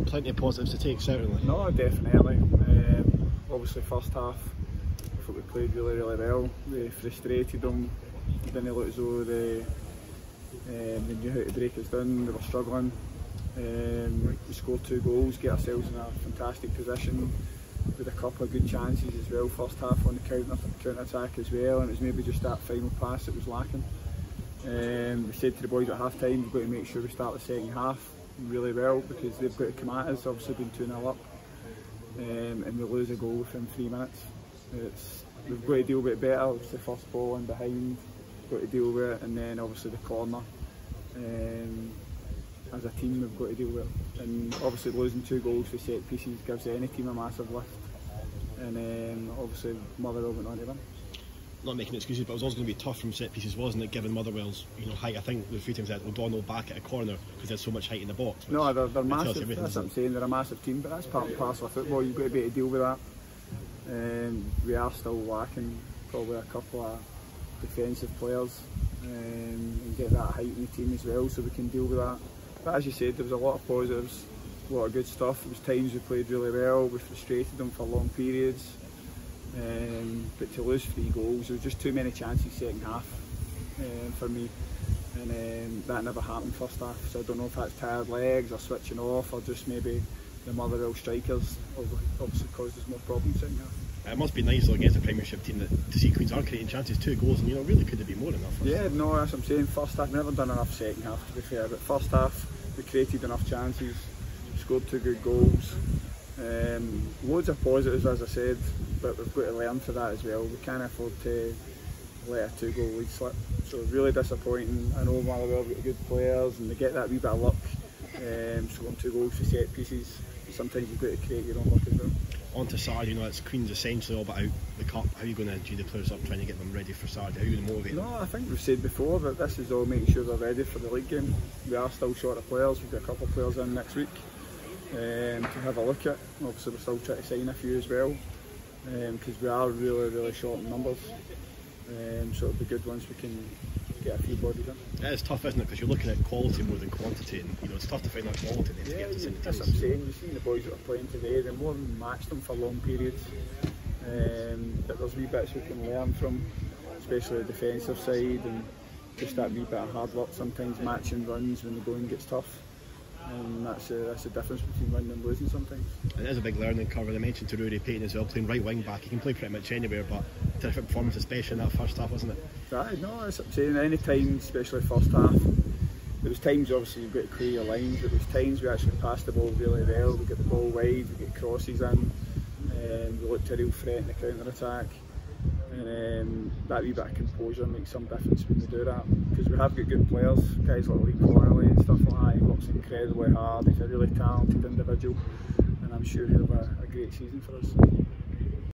plenty of positives to take, certainly. No, definitely. Obviously, first half, I thought we played really well. We frustrated them. It didn't look as though they knew how to break us down. They were struggling. We scored 2 goals, get ourselves in a fantastic position with a couple of good chances as well. First half on the counter attack as well, and it was maybe just that final pass that was lacking. We said to the boys at half time, we've got to make sure we start the second half really well, because they've got to come at us. Obviously been 2-0 up, and we lose a goal within 3 minutes. We've got to deal with it better. It's the first ball in behind, got to deal with it, and then obviously the corner. As a team we've got to deal with it, and obviously losing 2 goals for set pieces gives any team a massive lift, and obviously Motherwell went on to win. Not making excuses, but it was also going to be tough from set pieces, wasn't it, given Motherwell's height? I think there were a few times that O'Donnell back at a corner because there's so much height in the box. No, they're massive. That's what I'm saying. They're a massive team, but that's part and parcel of football. You've got to be able to deal with that. We are still lacking probably a couple of defensive players, and get that height in the team as well, so we can deal with that. But as you said, there was a lot of positives, a lot of good stuff. There was times we played really well. We frustrated them for long periods. But to lose 3 goals, there were just too many chances second half for me, and that never happened first half. So I don't know if that's tired legs or switching off, or just maybe the Motherwell strikers obviously caused us more problems second half. It must be nice though against a Premiership team to see Queens are creating chances, 2 goals, and really could have been more enough. Yeah, no, that's what I'm saying. First half, we never done enough second half to be fair, but first half we created enough chances, scored 2 good goals. Loads of positives, as I said, but we've got to learn for that as well. We can't afford to let a 2-goal lead slip. So really disappointing. I know Motherwell have got good players and they get that wee bit of luck, scoring 2 goals for set pieces. Sometimes you've got to create your own luck as well. On to Saturday, it's Queen's essentially all but out the cup. How are you going to do the players up, trying to get them ready for Saturday? How are you going to motivate them? No, I think we've said before that this is all making sure they're ready for the league game. We are still short of players. We've got a couple of players in next week to have a look at. Obviously we're still trying to sign a few as well, because we are really short in numbers. So it'll be good once we can get a few bodies in. It is tough, isn't it? Because you're looking at quality more than quantity, and it's tough to find that quality then to get to the that's what I'm saying. You've seen the boys that are playing today, they more than matched them for long periods. But there's wee bits we can learn from, especially the defensive side, and just that wee bit of hard work sometimes, matching runs when the going gets tough. And that's the difference between winning and losing sometimes. It is a big learning curve. I mentioned to Rory Payton as well, playing right wing back. He can play pretty much anywhere, but terrific performance, especially in that first half, wasn't it? Right, no, that's what I'm saying. Any time, especially first half, there was times obviously you've got to clear your lines, but there was times we actually passed the ball really well. We get the ball wide, we get crosses in, and we looked a real threat in the counter attack. And that wee bit of composure makes some difference when we do that, because we have got good players, guys like Lee Connolly and stuff like that. He works incredibly hard, he's a really talented individual, and I'm sure he'll have a great season for us.